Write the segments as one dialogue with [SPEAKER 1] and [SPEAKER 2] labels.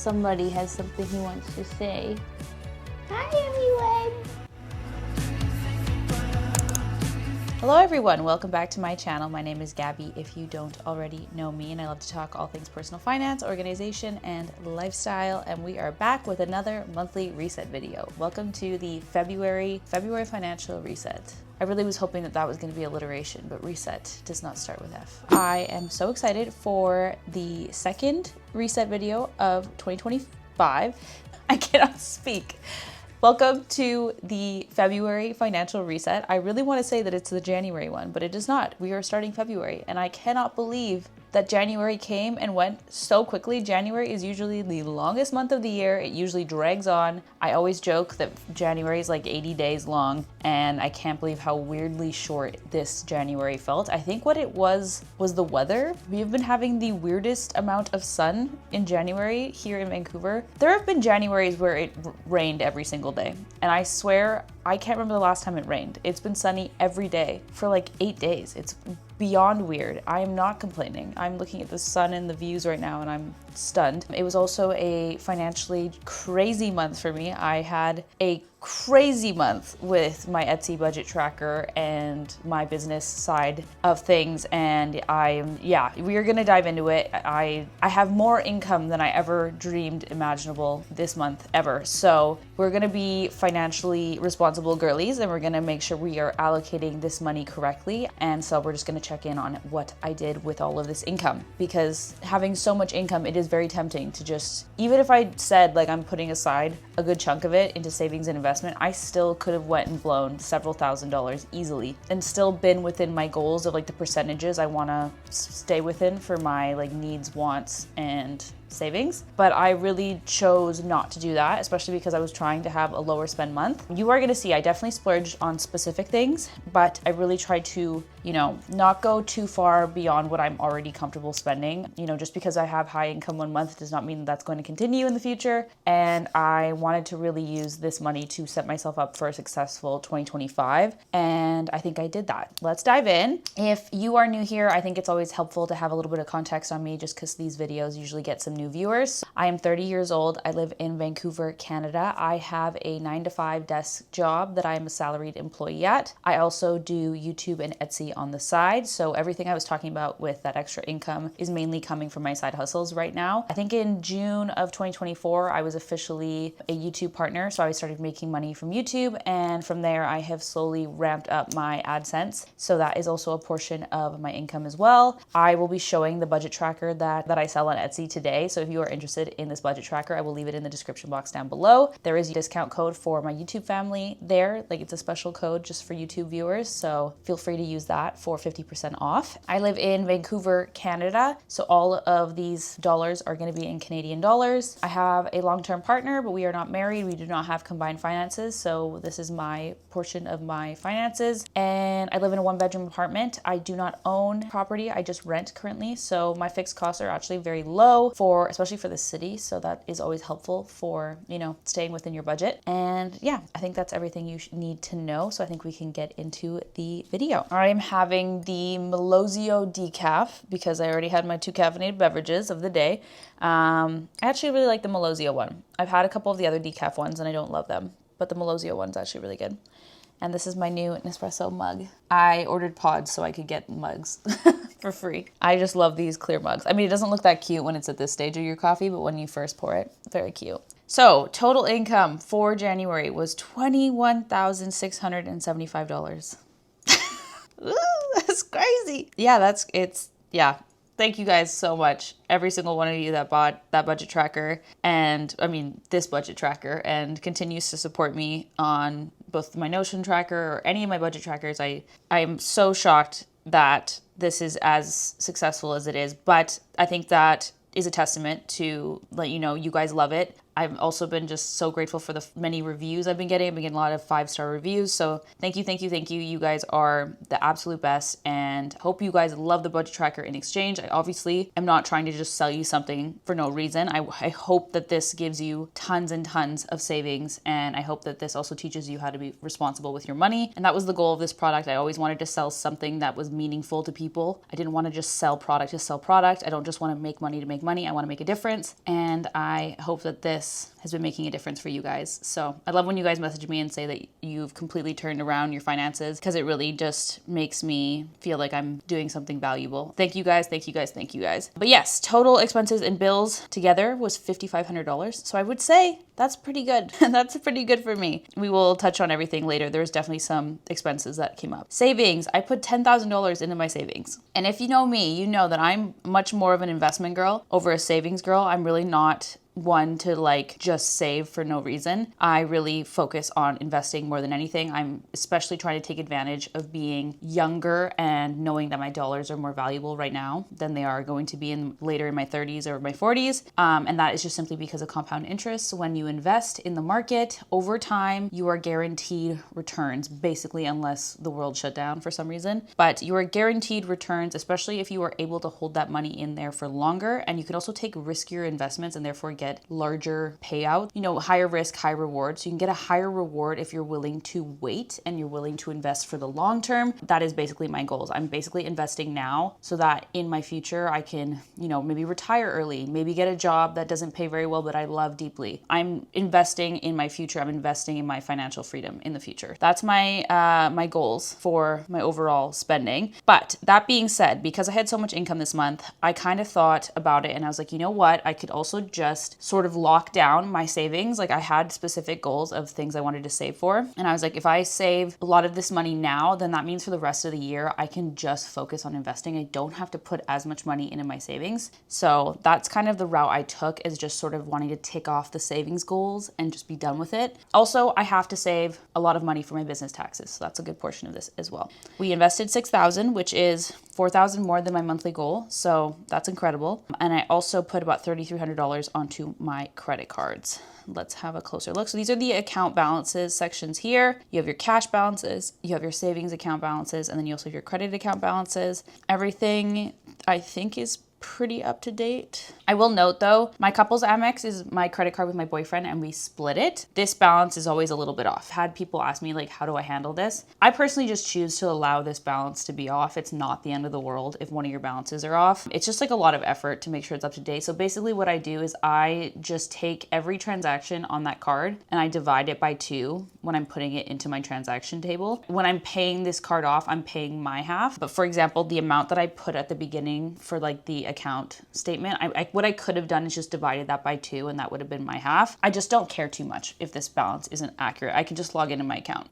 [SPEAKER 1] somebody has something he wants to say. Hi, everyone. Hello everyone, welcome back to my channel. My name is Gabby if you don't already know me, and I love to talk all things personal finance, organization, and lifestyle, and we are back with another monthly reset video. Welcome to the February financial reset. I really was hoping that was going to be alliteration, but reset does not start with F. I am so excited for the second reset video of 2025. I cannot speak. Welcome to the February financial reset. I really want to say that it's the January one, but it is not. We are starting February, and I cannot believe that January came and went so quickly. January is usually the longest month of the year. It usually drags on. I always joke that January is like 80 days long, and I can't believe how weirdly short this January felt. I think what it was the weather. We've been having the weirdest amount of sun in January here in Vancouver. There have been Januaries where it rained every single day, and I swear I can't remember the last time it rained. It's been sunny every day for like 8 days. It's beyond weird. I am not complaining. I'm looking at the sun and the views right now and I'm stunned. It was also a financially crazy month for me. I had a crazy month with my Etsy budget tracker and my business side of things, and we are gonna dive into it. I have more income than I ever dreamed imaginable this month ever. So we're gonna be financially responsible girlies, and we're gonna make sure we are allocating this money correctly. And so we're just gonna check in on what I did with all of this income, because having so much income, it is very tempting to just, even if I said like I'm putting aside a good chunk of it into savings and investment, I still could have went and blown several $1,000s easily and still been within my goals of like the percentages I want to stay within for my like needs, wants, and savings. But I really chose not to do that, especially because I was trying to have a lower spend month. You are going to see I definitely splurged on specific things, but I really tried to, not go too far beyond what I'm already comfortable spending. Just because I have high income one month does not mean that's going to continue in the future. And I wanted to really use this money to set myself up for a successful 2025. And I think I did that. Let's dive in. If you are new here, I think it's always helpful to have a little bit of context on me, just because these videos usually get some new viewers. I am 30 years old. I live in Vancouver, Canada. I have a 9-to-5 desk job that I am a salaried employee at. I also do YouTube and Etsy on the side. So everything I was talking about with that extra income is mainly coming from my side hustles right now. I think in June of 2024, I was officially a YouTube partner. So I started making money from YouTube. And from there, I have slowly ramped up my AdSense. So that is also a portion of my income as well. I will be showing the budget tracker that I sell on Etsy today. So if you are interested in this budget tracker, I will leave it in the description box down below. There is a discount code for my YouTube family there. Like, it's a special code just for YouTube viewers. So feel free to use that for 50% off. I live in Vancouver, Canada. So all of these dollars are going to be in Canadian dollars. I have a long-term partner, but we are not married. We do not have combined finances. So this is my portion of my finances. And I live in a 1-bedroom apartment. I do not own property. I just rent currently. So my fixed costs are actually very low, especially for the city. So that is always helpful for, staying within your budget. And yeah, I think that's everything you need to know. So I think we can get into the video. I am having the Melozio decaf because I already had my 2 caffeinated beverages of the day. I actually really like the Melozio one. I've had a couple of the other decaf ones and I don't love them, but the Melozio one's actually really good. And this is my new Nespresso mug. I ordered pods so I could get mugs for free. I just love these clear mugs. I mean, it doesn't look that cute when it's at this stage of your coffee, but when you first pour it, very cute. So total income for January was $21,675. Ooh, that's crazy. Yeah, thank you guys so much. Every single one of you that bought that budget tracker this budget tracker and continues to support me on both my Notion tracker or any of my budget trackers. I am so shocked that this is as successful as it is, but I think that is a testament to let you know you guys love it. I've also been just so grateful for the many reviews I've been getting. I've been getting a lot of 5-star reviews. So thank you, thank you, thank you. You guys are the absolute best, and hope you guys love the budget tracker in exchange. I obviously am not trying to just sell you something for no reason. I hope that this gives you tons and tons of savings, and I hope that this also teaches you how to be responsible with your money. And that was the goal of this product. I always wanted to sell something that was meaningful to people. I didn't want to just sell product to sell product. I don't just want to make money to make money. I want to make a difference, and I hope that this has been making a difference for you guys. So I love when you guys message me and say that you've completely turned around your finances, because it really just makes me feel like I'm doing something valuable. Thank you guys, thank you guys, thank you guys. But yes, total expenses and bills together was $5,500. So I would say that's pretty good. That's pretty good for me. We will touch on everything later. There's definitely some expenses that came up. Savings, I put $10,000 into my savings. And if you know me, you know that I'm much more of an investment girl over a savings girl. I'm really not one to like just save for no reason. I really focus on investing more than anything. I'm especially trying to take advantage of being younger and knowing that my dollars are more valuable right now than they are going to be later in my 30s or my 40s. And that is just simply because of compound interest. So when you invest in the market over time, you are guaranteed returns, basically, unless the world shut down for some reason. But you are guaranteed returns, especially if you are able to hold that money in there for longer. And you can also take riskier investments and therefore get larger payout, higher risk, high reward. So you can get a higher reward if you're willing to wait and you're willing to invest for the long term. That is basically my goals. I'm basically investing now so that in my future I can, maybe retire early, maybe get a job that doesn't pay very well, but I love deeply. I'm investing in my future. I'm investing in my financial freedom in the future. That's my goals for my overall spending. But that being said, because I had so much income this month, I kind of thought about it and I was like, you know what? I could also just sort of lock down my savings. Like I had specific goals of things I wanted to save for. And I was like, if I save a lot of this money now, then that means for the rest of the year, I can just focus on investing. I don't have to put as much money into my savings. So that's kind of the route I took, is just sort of wanting to tick off the savings goals and just be done with it. Also, I have to save a lot of money for my business taxes. So that's a good portion of this as well. We invested $6,000, which is $4,000 more than my monthly goal. So that's incredible. And I also put about $3,300 onto my credit cards. Let's have a closer look. So these are the account balances sections here. You have your cash balances, you have your savings account balances, and then you also have your credit account balances. Everything I think is pretty up to date. I will note though, my couples Amex is my credit card with my boyfriend and we split it. This balance is always a little bit off. Had people ask me like, how do I handle this? I personally just choose to allow this balance to be off. It's not the end of the world if one of your balances are off. It's just like a lot of effort to make sure it's up to date. So basically what I do is I just take every transaction on that card and I divide it by 2 when I'm putting it into my transaction table. When I'm paying this card off, I'm paying my half. But for example, the amount that I put at the beginning for like the account statement, what I could have done is just divided that by 2 and that would have been my half. I just don't care too much if this balance isn't accurate. I can just log into my account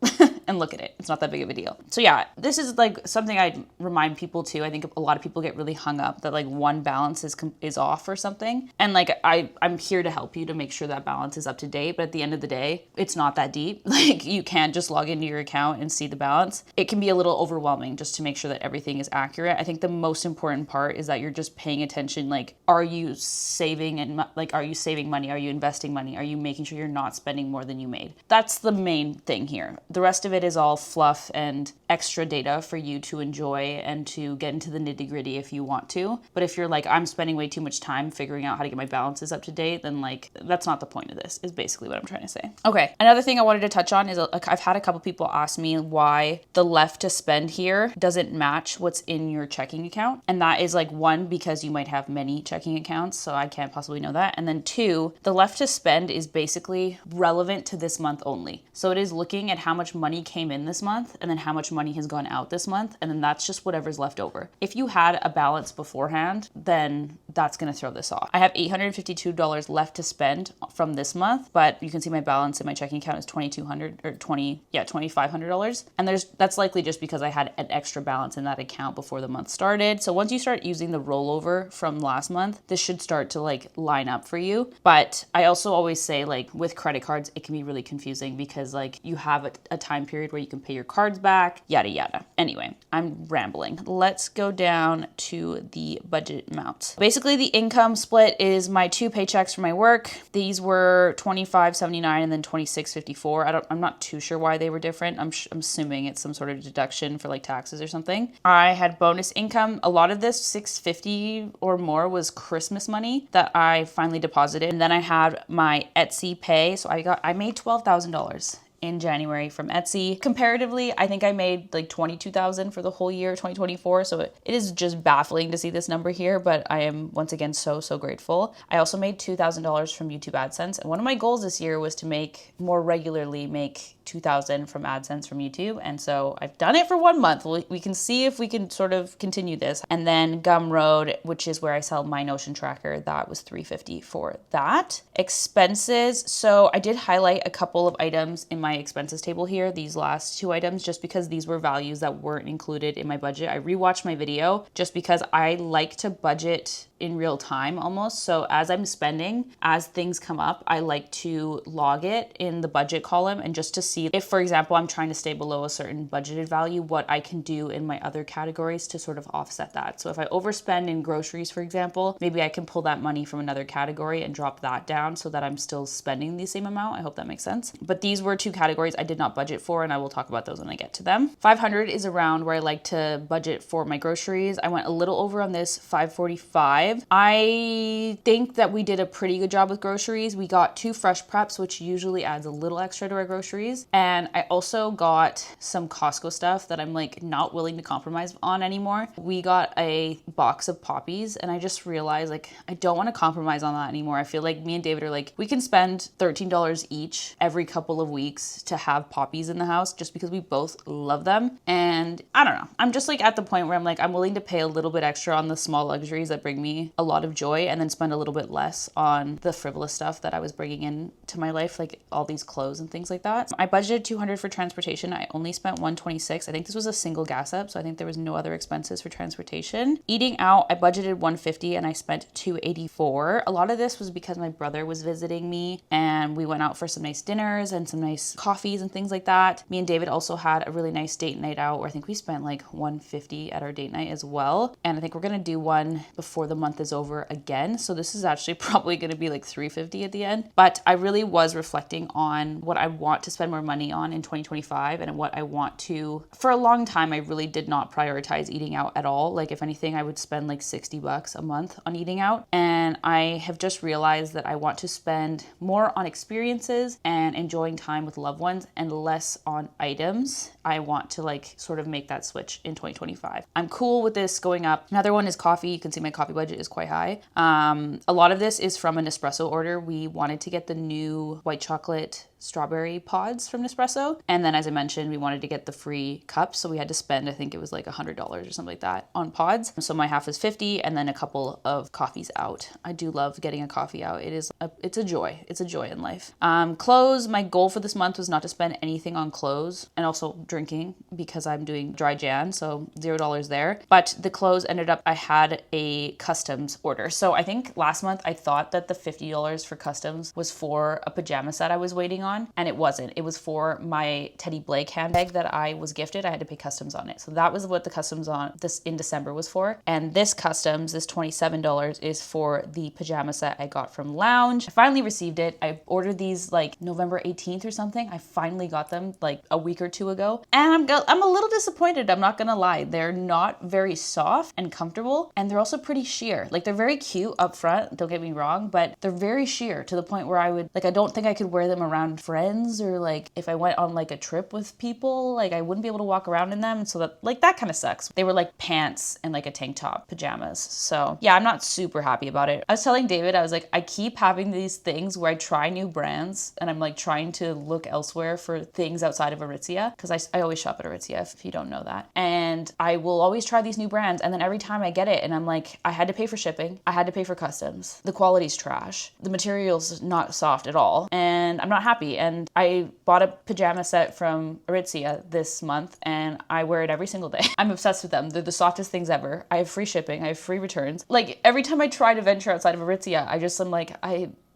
[SPEAKER 1] and look at it. It's not that big of a deal. So yeah, this is like something I remind people too. I think a lot of people get really hung up that like one balance is off or something. And like I'm here to help you to make sure that balance is up to date. But at the end of the day, it's not that deep. Like you can't just log into your account and see the balance. It can be a little overwhelming just to make sure that everything is accurate. I think the most important part is that you're just paying attention. Like, are you saving are you saving money? Are you investing money? Are you making sure you're not spending more than you made? That's the main thing here. The rest of it is all fluff and extra data for you to enjoy and to get into the nitty-gritty if you want to. But if you're like, I'm spending way too much time figuring out how to get my balances up to date, then like that's not the point of this, is basically what I'm trying to say. Okay, another thing I wanted to touch on is I've had a couple people ask me why the left to spend here doesn't match what's in your checking account. And that is like, 1, because you might have many checking accounts, so I can't possibly know that. And then 2, the left to spend is basically relevant to this month only. So it is looking at how much money came in this month and then how much money has gone out this month. And then that's just whatever's left over. If you had a balance beforehand, then that's going to throw this off. I have $852 left to spend from this month, but you can see my balance in my checking account is $2,500. And that's likely just because I had an extra balance in that account before the month started. So once you start using the rollover from last month, this should start to like line up for you. But I also always say, like, with credit cards, it can be really confusing because like you have a time period where you can pay your cards back, yada, yada. Anyway, I'm rambling. Let's go down to the budget amount. Basically, the income split is my 2 paychecks for my work. These were $25.79 and then $26.54. I'm not too sure why they were different. I'm assuming it's some sort of deduction for like taxes or something. I had bonus income. A lot of this, $650 or more, was Christmas money that I finally deposited. And then I had my Etsy pay. So I made $12,000 in January from Etsy. Comparatively, I think I made like $22,000 for the whole year 2024. So it is just baffling to see this number here, but I am once again so grateful. I also made $2,000 from YouTube AdSense. And one of my goals this year was to more regularly make $2,000 from AdSense from YouTube. And so I've done it for 1 month. We can see if we can sort of continue this. And then Gumroad, which is where I sell my Notion tracker, that was $350 for that. Expenses. So I did highlight a couple of items in my expenses table here, these last 2 items, just because these were values that weren't included in my budget. I rewatched my video just because I like to budget in real time almost. So as I'm spending, as things come up, I like to log it in the budget column and just to see if, for example, I'm trying to stay below a certain budgeted value, what I can do in my other categories to sort of offset that. So if I overspend in groceries, for example, maybe I can pull that money from another category and drop that down so that I'm still spending the same amount. I hope that makes sense. But these were 2 categories I did not budget for, and I will talk about those when I get to them. 500 is around where I like to budget for my groceries. I went a little over on this, 545. I think that we did a pretty good job with groceries. We got 2 fresh preps, which usually adds a little extra to our groceries. And I also got some Costco stuff that I'm like not willing to compromise on anymore. We got a box of poppies, and I just realized like I don't want to compromise on that anymore. I feel like me and David are like, we can spend $13 each every couple of weeks to have poppies in the house just because we both love them. And I don't know. I'm just like at the point where I'm like, I'm willing to pay a little bit extra on the small luxuries that bring me a lot of joy and then spend a little bit less on the frivolous stuff that I was bringing into my life, like all these clothes and things like that. I budgeted $200 for transportation. I only spent $126. I think this was a single gas up, so I think there was no other expenses for transportation. Eating out, I budgeted $150 and I spent $284. A lot of this was because my brother was visiting me and we went out for some nice dinners and some nice coffees and things like that. Me and David also had a really nice date night out where I think we spent like $150 at our date night as well. And I think we're gonna do one before the month is over again. So this is actually probably gonna be like $350 at the end. But I really was reflecting on what I want to spend more money on in 2025 and what I want to. For a long time, I really did not prioritize eating out at all. Like if anything, I would spend like $60 a month on eating out. And I have just realized that I want to spend more on experiences and enjoying time with loved ones and less on items. I want to like sort of make that switch in 2025. I'm cool with this going up. Another one is coffee. You can see my coffee budget is quite high. A lot of this is from an Nespresso order. We wanted to get the new white chocolate strawberry pods from Nespresso. And then as I mentioned, we wanted to get the free cups. So we had to spend, I think it was like $100 or something like that on pods. So my half is 50 and then a couple of coffees out. I do love getting a coffee out. It's a joy. It's a joy in life. Clothes, my goal for this month was not to spend anything on clothes and also drinking because I'm doing dry Jan. So $0 there. But the clothes ended up, I had a customs order. So I think last month I thought that the $50 for customs was for a pajama set I was waiting on. And it wasn't. It was for my Teddy Blake handbag that I was gifted. I had to pay customs on it. So that was what the customs on this in December was for. And this customs, this $27 is for the pajama set I got from Lounge. I finally received it. I ordered these like November 18th or something. I finally got them like a week or 2 ago. And I'm a little disappointed. I'm not gonna lie. They're not very soft and comfortable. And they're also pretty sheer. Like they're very cute up front. Don't get me wrong, but they're very sheer to the point where I don't think I could wear them around friends or like if I went on like a trip with people, like I wouldn't be able to walk around in them. So that kind of sucks. They were like pants and like a tank top pajamas. So yeah, I'm not super happy about it. I was telling David, I was like, I keep having these things where I try new brands and I'm like trying to look elsewhere for things outside of Aritzia because I always shop at Aritzia if you don't know that. And I will always try these new brands. And then every time I get it and I'm like, I had to pay for shipping. I had to pay for customs. The quality's trash. The material's not soft at all. And I'm not happy. And I bought a pajama set from Aritzia this month and I wear it every single day. I'm obsessed with them. They're the softest things ever. I have free shipping. I have free returns. Like every time I try to venture outside of Aritzia, I'm like,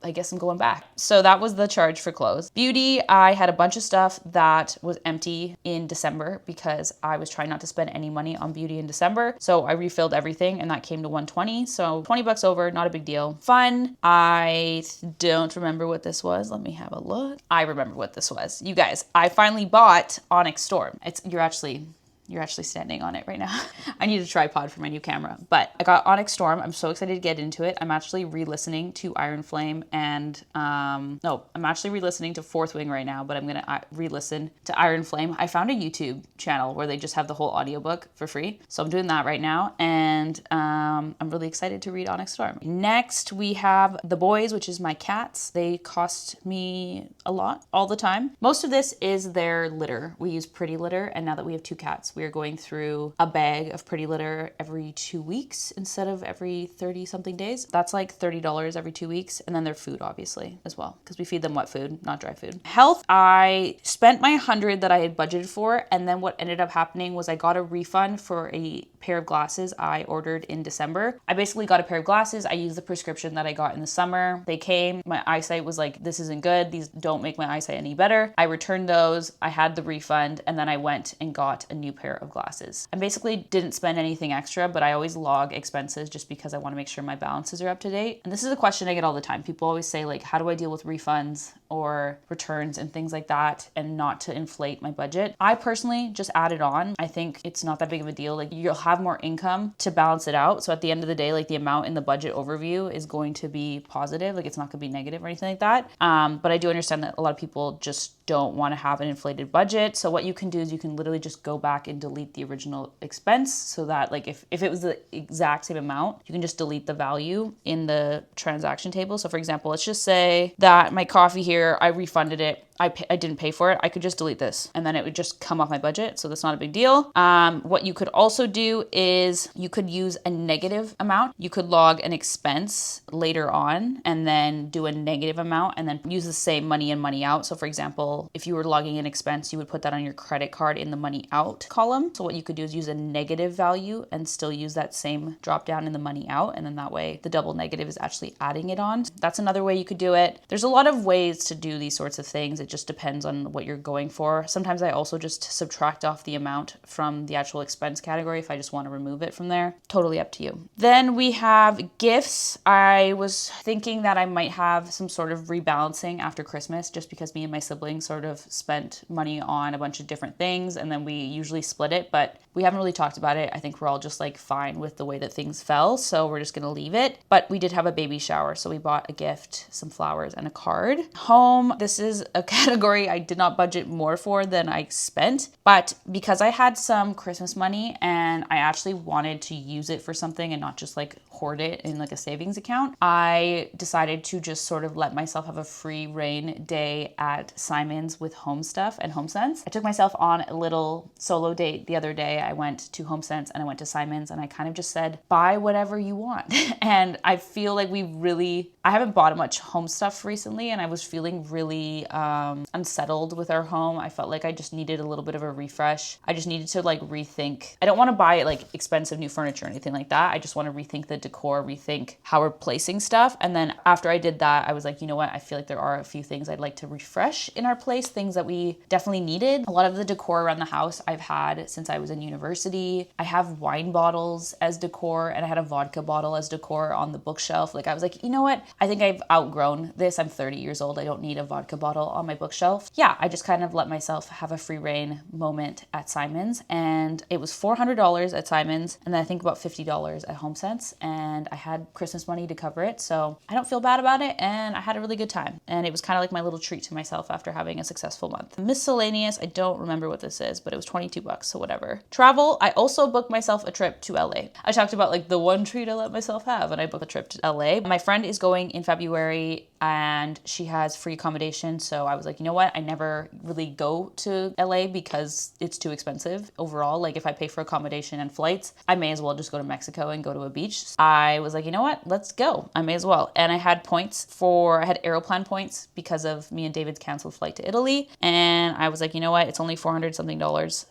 [SPEAKER 1] I guess I'm going back. So that was the charge for clothes. Beauty, I had a bunch of stuff that was empty in December because I was trying not to spend any money on beauty in December. So I refilled everything and that came to $120. So $20 over, not a big deal. Fun, I don't remember what this was. Let me have a look. I remember what this was. You guys, I finally bought Onyx Storm. You're actually standing on it right now. I need a tripod for my new camera, but I got Onyx Storm. I'm so excited to get into it. I'm actually re-listening to Iron Flame and, no, I'm actually re-listening to Fourth Wing right now, but I'm gonna re-listen to Iron Flame. I found a YouTube channel where they just have the whole audiobook for free. So I'm doing that right now. And I'm really excited to read Onyx Storm. Next, we have The Boys, which is my cats. They cost me a lot all the time. Most of this is their litter. We use Pretty Litter, and now that we have 2 cats, we are going through a bag of Pretty Litter every 2 weeks instead of every 30 something days. That's like $30 every 2 weeks. And then their food, obviously, as well, because we feed them wet food, not dry food. Health, I spent my 100 that I had budgeted for. And then what ended up happening was I got a refund for a pair of glasses I ordered in December. I basically got a pair of glasses. I used the prescription that I got in the summer. They came, my eyesight was like, this isn't good. These don't make my eyesight any better. I returned those. I had the refund. And then I went and got a new pair of glasses. I basically didn't spend anything extra, but I always log expenses just because I want to make sure my balances are up to date. And this is a question I get all the time. People always say like, how do I deal with refunds or returns and things like that and not to inflate my budget? I personally just add it on. I think it's not that big of a deal. Like you'll have more income to balance it out. So at the end of the day, like the amount in the budget overview is going to be positive. Like it's not going to be negative or anything like that. But I do understand that a lot of people just don't want to have an inflated budget. So what you can do is you can literally just go back and delete the original expense so that like if it was the exact same amount, you can just delete the value in the transaction table. So for example, let's just say that my coffee here, I refunded it. I didn't pay for it. I could just delete this and then it would just come off my budget. So that's not a big deal. What you could also do is you could use a negative amount. You could log an expense later on and then do a negative amount and then use the same money in, money out. So for example, if you were logging an expense, you would put that on your credit card in the money out column. So what you could do is use a negative value and still use that same drop down in the money out. And then that way the double negative is actually adding it on. That's another way you could do it. There's a lot of ways to do these sorts of things. It just depends on what you're going for. Sometimes I also just subtract off the amount from the actual expense category if I just want to remove it from there. Totally up to you. Then we have gifts. I was thinking that I might have some sort of rebalancing after Christmas just because me and my siblings sort of spent money on a bunch of different things and then we usually split it, but we haven't really talked about it. I think we're all just like fine with the way that things fell, so we're just gonna leave it. But we did have a baby shower, so we bought a gift, some flowers, and a card. Home, this is a category I did not budget more for than I spent, but because I had some Christmas money and I actually wanted to use it for something and not just like hoard it in like a savings account, I decided to just sort of let myself have a free reign day at Simon's with Home Stuff and HomeSense. I took myself on a little solo date the other day. I went to HomeSense and I went to Simon's and I kind of just said, buy whatever you want. And I feel like I haven't bought much home stuff recently and I was feeling really unsettled with our home. I felt like I just needed a little bit of a refresh. I just needed to like rethink. I don't want to buy like expensive new furniture or anything like that. I just want to rethink the decor, rethink how we're placing stuff. And then after I did that, I was like, you know what? I feel like there are a few things I'd like to refresh in our place, things that we definitely needed. A lot of the decor around the house I've had since I was in university. I have wine bottles as decor and I had a vodka bottle as decor on the bookshelf. Like I was like, you know what? I think I've outgrown this. I'm 30 years old. I don't need a vodka bottle on my bookshelf. Yeah, I just kind of let myself have a free reign moment at Simon's and it was $400 at Simon's and then I think about $50 at HomeSense and I had Christmas money to cover it. So I don't feel bad about it and I had a really good time. And it was kind of like my little treat to myself after having a successful month. Miscellaneous, I don't remember what this is, but it was $22, so whatever. Travel, I also booked myself a trip to LA. I talked about like the one treat I let myself have and I booked a trip to LA. My friend is going in February and she has free accommodation. So I was like, you know what? I never really go to LA because it's too expensive overall. Like if I pay for accommodation and flights, I may as well just go to Mexico and go to a beach. I was like, you know what? Let's go. I may as well. And I had I had Aeroplan points because of me and David's canceled flight to Italy. And I was like, you know what? It's only $400 something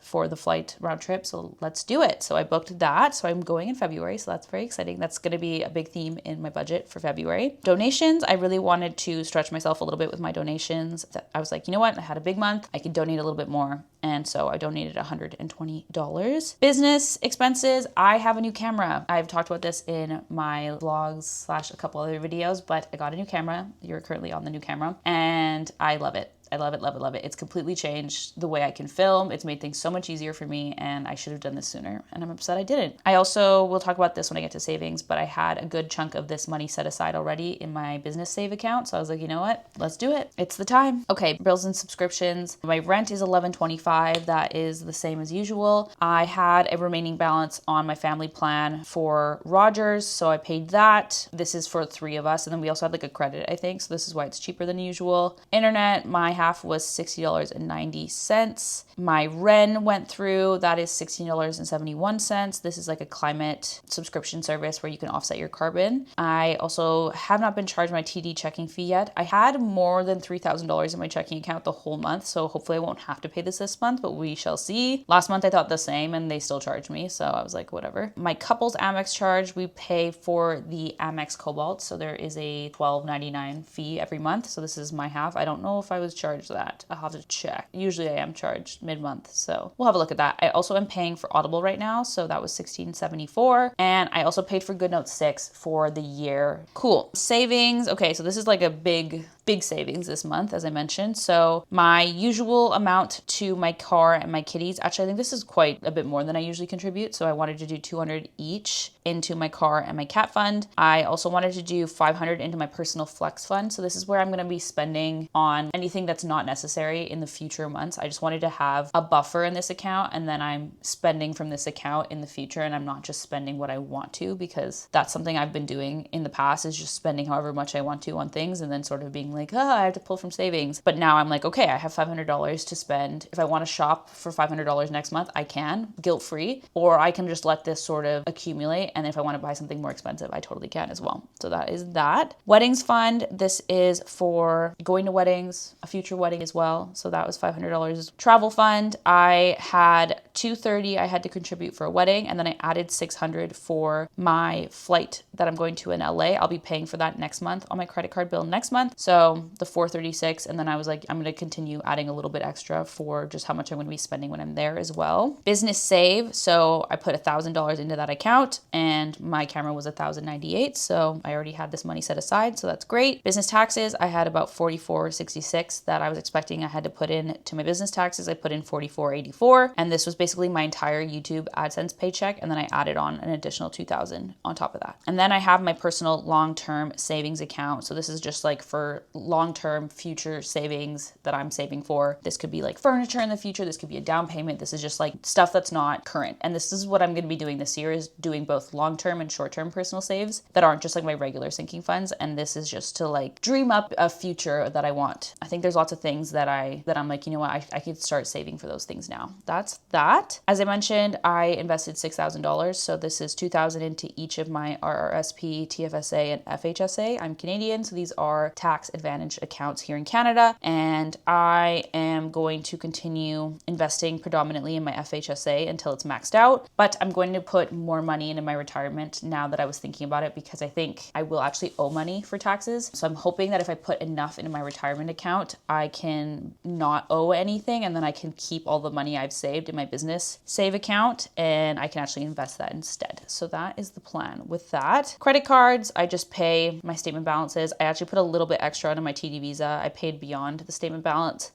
[SPEAKER 1] for the flight round trip. So let's do it. So I booked that. So I'm going in February. So that's very exciting. That's going to be a big theme in my budget for February. Donations. I really wanted to stretch myself a little bit with my donations. I was like, you know what? I had a big month. I could donate a little bit more. And so I donated $120. Business expenses. I have a new camera. I've talked about this in my vlogs / a couple other videos, but I got a new camera. You're currently on the new camera and I love it. I love it, love it, love it. It's completely changed the way I can film. It's made things so much easier for me and I should have done this sooner and I'm upset I didn't. I also will talk about this when I get to savings, but I had a good chunk of this money set aside already in my business save account. So I was like, you know what? Let's do it. It's the time. Okay, bills and subscriptions. My rent is $11.25. That is the same as usual. I had a remaining balance on my family plan for Rogers, so I paid that. This is for 3 of us. And then we also had like a credit, I think. So this is why it's cheaper than usual. Internet, my half was $60.90. My REN went through, that is $16.71. This is like a climate subscription service where you can offset your carbon. I also have not been charged my TD checking fee yet. I had more than $3,000 in my checking account the whole month, so hopefully I won't have to pay this month, but we shall see. Last month I thought the same and they still charged me, so I was like, whatever. My couple's Amex charge, we pay for the Amex Cobalt, so there is a $12.99 fee every month, so this is my half. I don't know if I was charged that. I'll have to check. Usually I am charged mid-month, so we'll have a look at that. I also am paying for Audible right now, so that was $16.74, and I also paid for GoodNote 6 for the year. Cool. Savings. Okay, so this is like a big savings this month, as I mentioned. So my usual amount to my car and my kitties, actually, I think this is quite a bit more than I usually contribute. So I wanted to do $200 each into my car and my cat fund. I also wanted to do $500 into my personal flex fund. So this is where I'm going to be spending on anything that's not necessary in the future months. I just wanted to have a buffer in this account, and then I'm spending from this account in the future, and I'm not just spending what I want to, because that's something I've been doing in the past, is just spending however much I want to on things and then sort of being like, I have to pull from savings. But now I'm like, okay, I have $500 to spend. If I want to shop for $500 next month, I can, guilt-free, or I can just let this sort of accumulate. And if I want to buy something more expensive, I totally can as well. So that is that. Weddings fund. This is for going to weddings, a future wedding as well. So that was $500. Travel fund. I had $230 I had to contribute for a wedding, and then I added $600 for my flight that I'm going to in LA. I'll be paying for that next month on my credit card bill next month. So the $436, and then I was like, I'm going to continue adding a little bit extra for just how much I'm going to be spending when I'm there as well. Business save. So I put $1,000 into that account, and my camera was $1,098. So I already had this money set aside. So that's great. Business taxes. I had about $44.66 that I was expecting I had to put in to my business taxes. I put in $44.84, and this was basically my entire YouTube AdSense paycheck, and then I added on an additional $2,000 on top of that. And then I have my personal long-term savings account. So this is just like for long-term future savings that I'm saving for. This could be like furniture in the future. This could be a down payment. This is just like stuff that's not current. And this is what I'm going to be doing this year, is doing both long-term and short-term personal saves that aren't just like my regular sinking funds. And this is just to like dream up a future that I want. I think there's lots of things that I'm like, you know what, I could start saving for those things now. That's that. As I mentioned, I invested $6,000. So this is $2,000 into each of my RRSP, TFSA, and FHSA. I'm Canadian, so these are tax advantage accounts here in Canada. And I am going to continue investing predominantly in my FHSA until it's maxed out. But I'm going to put more money into my retirement now that I was thinking about it, because I think I will actually owe money for taxes. So I'm hoping that if I put enough into my retirement account, I can not owe anything, and then I can keep all the money I've saved in my business save account, and I can actually invest that instead. So that is the plan with that. Credit cards, I just pay my statement balances. I actually put a little bit extra onto my TD Visa. I paid beyond the statement balance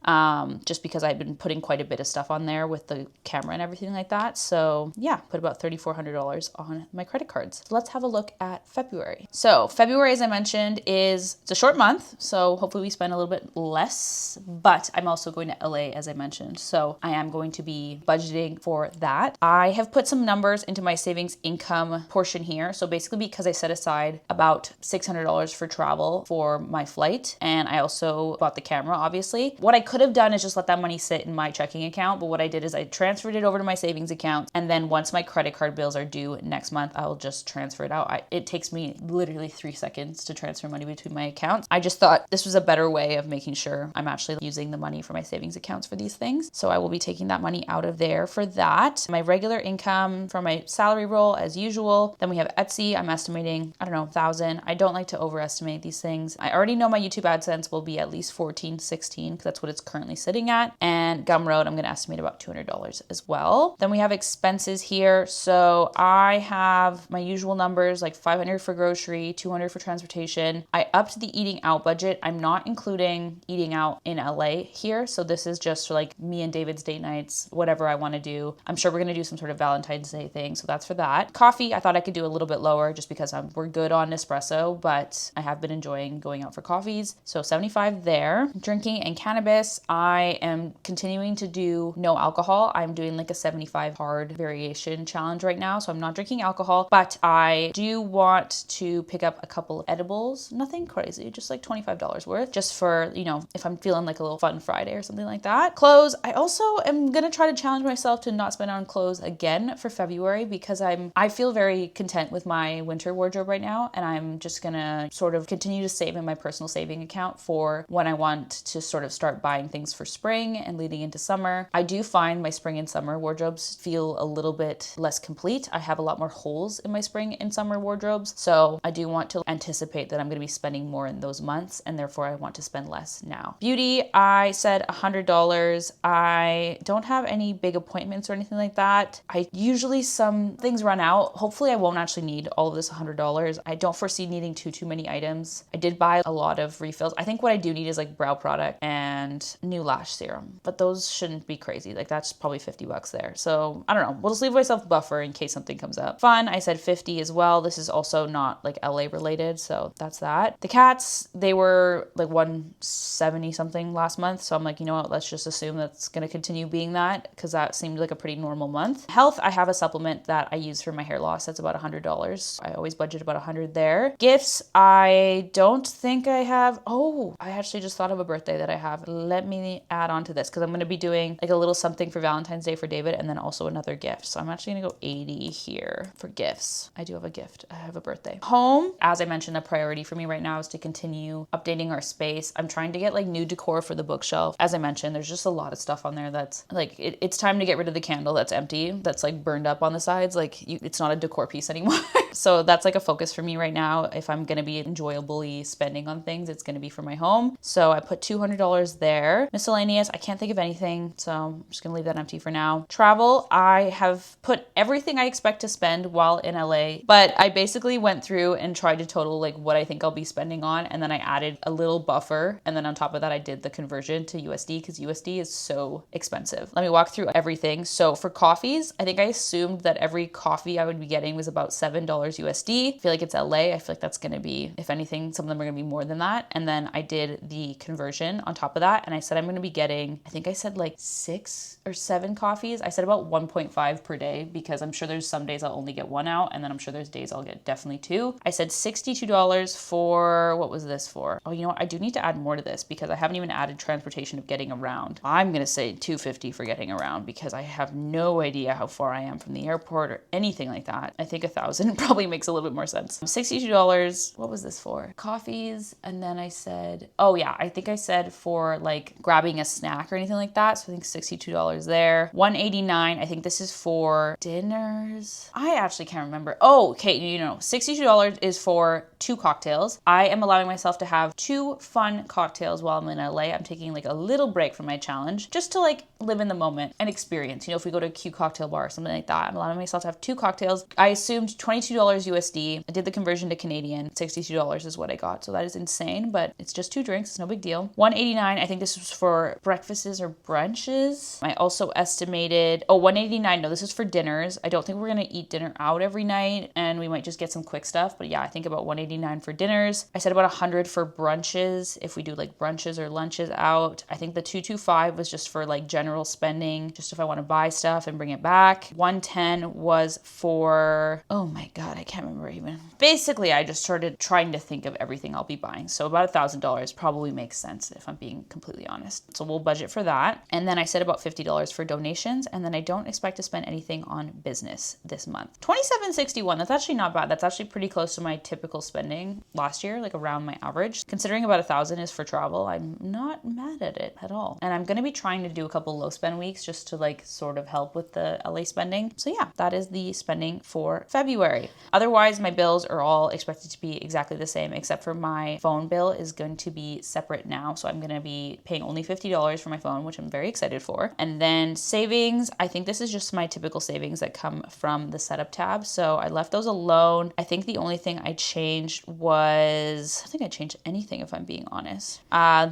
[SPEAKER 1] just because I've been putting quite a bit of stuff on there with the camera and everything like that. So yeah, put about $3,400 on my credit cards. So let's have a look at February. So February, as I mentioned, it's a short month. So hopefully we spend a little bit less, but I'm also going to LA, as I mentioned. So I am going to be budgeting for that. I have put some numbers into my savings income portion here. So basically, because I set aside about $600 for travel for my flight, flight. And I also bought the camera, obviously. What I could have done is just let that money sit in my checking account. But what I did is I transferred it over to my savings account. And then once my credit card bills are due next month, I'll just transfer it out. It takes me literally 3 seconds to transfer money between my accounts. I just thought this was a better way of making sure I'm actually using the money for my savings accounts for these things. So I will be taking that money out of there for that. My regular income from my salary roll as usual. Then we have Etsy. I'm estimating, I don't know, 1,000. I don't like to overestimate these things. I already know my YouTube AdSense will be at least 14, 16 because that's what it's currently sitting at. And Gumroad, I'm going to estimate about $200 as well. Then we have expenses here. So I have my usual numbers like 500 for grocery, 200 for transportation. I upped the eating out budget. I'm not including eating out in LA here. So this is just for like me and David's date nights, whatever I want to do. I'm sure we're going to do some sort of Valentine's Day thing. So that's for that. Coffee, I thought I could do a little bit lower just because we're good on espresso, but I have been enjoying going out for coffees. So 75 there. Drinking and cannabis, I am continuing to do no alcohol. I'm doing like a 75 hard variation challenge right now. So I'm not drinking alcohol, but I do want to pick up a couple of edibles. Nothing crazy, just like $25 worth, just for, you know, if I'm feeling like a little fun Friday or something like that. Clothes, I also am going to try to challenge myself to not spend on clothes again for February because I feel very content with my winter wardrobe right now. And I'm just going to sort of continue to save in my personal saving account for when I want to sort of start buying things for spring and leading into summer. I do find my spring and summer wardrobes feel a little bit less complete. I have a lot more holes in my spring and summer wardrobes. So I do want to anticipate that I'm going to be spending more in those months, and therefore I want to spend less now. Beauty, I said $100. I don't have any big appointments or anything like that. I usually, some things run out. Hopefully I won't actually need all of this $100. I don't foresee needing too many items. I did buy a lot of refills. I think what I do need is like brow product and new lash serum, but those shouldn't be crazy. Like that's probably $50 there. So I don't know. We'll just leave myself a buffer in case something comes up. Fun, I said 50 as well. This is also not like LA related, so that's that. The cats, they were like 170 something last month. So I'm like, you know what, let's just assume that's going to continue being that because that seemed like a pretty normal month. Health, I have a supplement that I use for my hair loss. That's about $100. I always budget about $100 there. Gifts, I don't think I have. Oh, I actually just thought of a birthday that I have. Let me add on to this because I'm going to be doing like a little something for Valentine's Day for David and then also another gift. So I'm actually going to go 80 here for gifts. I do have a gift. I have a birthday. Home, as I mentioned, a priority for me right now is to continue updating our space. I'm trying to get like new decor for the bookshelf. As I mentioned, there's just a lot of stuff on there that's like, it's time to get rid of the candle that's empty, that's like burned up on the sides. Like it's not a decor piece anymore. So that's like a focus for me right now. If I'm going to be enjoyably spending on things, it's going to be for my home. So I put $200 there. Miscellaneous, I can't think of anything. So I'm just going to leave that empty for now. Travel, I have put everything I expect to spend while in LA, but I basically went through and tried to total like what I think I'll be spending on. And then I added a little buffer. And then on top of that, I did the conversion to USD because USD is so expensive. Let me walk through everything. So for coffees, I think I assumed that every coffee I would be getting was about $7 USD. I feel like it's LA. I feel like that's going to be, if anything, some of them are going to be more than that. And then I did the conversion on top of that. And I said I'm going to be getting, I think I said like 6 or 7 coffees. I said about 1.5 per day because I'm sure there's some days I'll only get 1 out. And then I'm sure there's days I'll get definitely 2. I said $62 for, what was this for? Oh, you know what? I do need to add more to this because I haven't even added transportation of getting around. I'm going to say $250 for getting around because I have no idea how far I am from the airport or anything like that. I think $1,000 probably makes a little bit more sense. $62. What was this for? Coffees. And then I said, oh yeah, I think I said for like grabbing a snack or anything like that. So I think $62 there. $189. I think this is for dinners. I actually can't remember. Oh, okay. You know, $62 is for 2 cocktails. I am allowing myself to have 2 fun cocktails while I'm in LA. I'm taking like a little break from my challenge just to like live in the moment and experience. You know, if we go to a cute cocktail bar or something like that, I'm allowing myself to have 2 cocktails. I assumed $22 USD. I did the conversion to Canadian. $62 is what I got. So that is insane, but it's just 2 drinks. It's no big deal. $189. I think this was for breakfasts or brunches. I also estimated, $189. No, this is for dinners. I don't think we're going to eat dinner out every night and we might just get some quick stuff. But yeah, I think about $189 for dinners. I said about $100 for brunches. If we do like brunches or lunches out, I think the $225 was just for like general spending, just if I want to buy stuff and bring it back. $110 was for, oh my God, God, I can't remember even. Basically, I just started trying to think of everything I'll be buying. So about $1,000 probably makes sense if I'm being completely honest. So we'll budget for that. And then I said about $50 for donations. And then I don't expect to spend anything on business this month. $27.61, that's actually not bad. That's actually pretty close to my typical spending last year, like around my average. Considering about $1,000 is for travel, I'm not mad at it at all. And I'm gonna be trying to do a couple low spend weeks just to like sort of help with the LA spending. So yeah, that is the spending for February. Otherwise, my bills are all expected to be exactly the same, except for my phone bill is going to be separate now. So I'm going to be paying only $50 for my phone, which I'm very excited for. And then savings, I think this is just my typical savings that come from the setup tab. So I left those alone. I think the only thing I changed was, I don't think I changed anything if I'm being honest.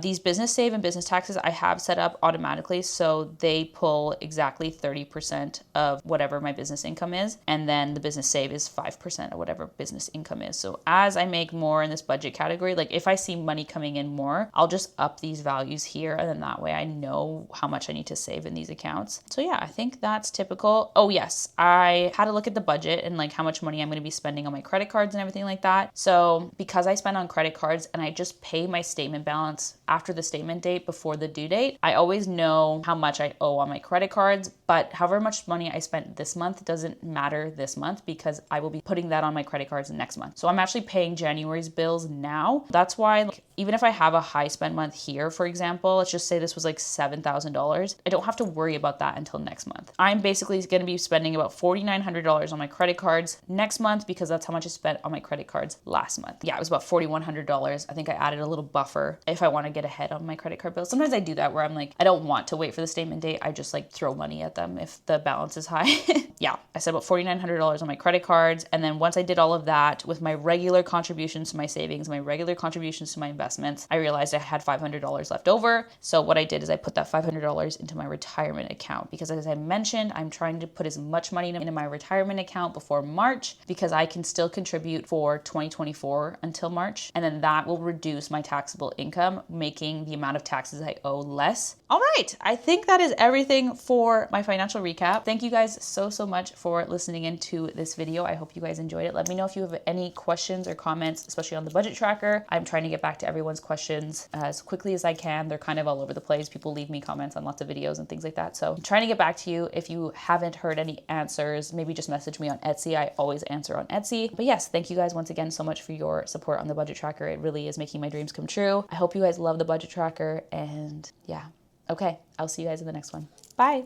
[SPEAKER 1] These business save and business taxes I have set up automatically. So they pull exactly 30% of whatever my business income is. And then the business save is 5% of whatever business income is. So as I make more in this budget category, like if I see money coming in more, I'll just up these values here. And then that way I know how much I need to save in these accounts. So yeah, I think that's typical. Oh yes, I had to look at the budget and like how much money I'm going to be spending on my credit cards and everything like that. So because I spend on credit cards and I just pay my statement balance after the statement date before the due date, I always know how much I owe on my credit cards, but however much money I spent this month doesn't matter this month because I will be putting that on my credit cards next month. So I'm actually paying January's bills now. That's why like, even if I have a high spend month here, for example, let's just say this was like $7,000, I don't have to worry about that until next month. I'm basically going to be spending about $4,900 on my credit cards next month because that's how much I spent on my credit cards last month. Yeah, it was about $4,100. I think I added a little buffer if I want to get ahead on my credit card bills. Sometimes I do that where I'm like, I don't want to wait for the statement date. I just like throw money at them if the balance is high. Yeah, I said about $4,900 on my credit cards. And then once I did all of that with my regular contributions to my savings, my regular contributions to my investments, I realized I had $500 left over. So what I did is I put that $500 into my retirement account because as I mentioned, I'm trying to put as much money into my retirement account before March because I can still contribute for 2024 until March. And then that will reduce my taxable income, making the amount of taxes I owe less. All right, I think that is everything for my financial recap. Thank you guys so much for listening into this video. I hope you guys enjoyed it. Let me know if you have any questions or comments, especially on the budget tracker. I'm trying to get back to everyone's questions as quickly as I can. They're kind of all over the place. People leave me comments on lots of videos and things like that. So I'm trying to get back to you. If you haven't heard any answers, maybe just message me on Etsy. I always answer on Etsy. But yes, thank you guys once again so much for your support on the budget tracker. It really is making my dreams come true. I hope you guys love the budget tracker and yeah. Okay, I'll see you guys in the next one. Bye.